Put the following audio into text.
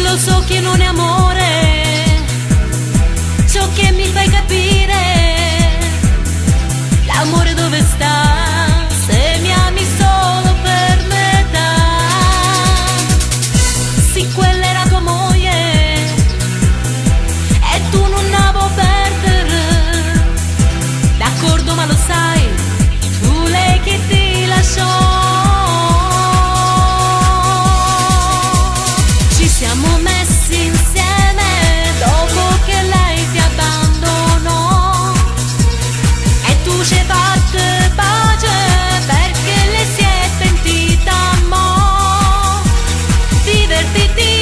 lo so che non è amore ciò che mi fai capire. L'amore dove sta se mi ami solo per metà? Sì, quella era tua moglie e tu non la vuoi perdere. D'accordo, ma lo sai, fu lei che ti lasciò. Ci siamo messi insieme dopo che lei ti abbandonò e tu ci hai fatto pace perché lei si è pentita. Mo divertiti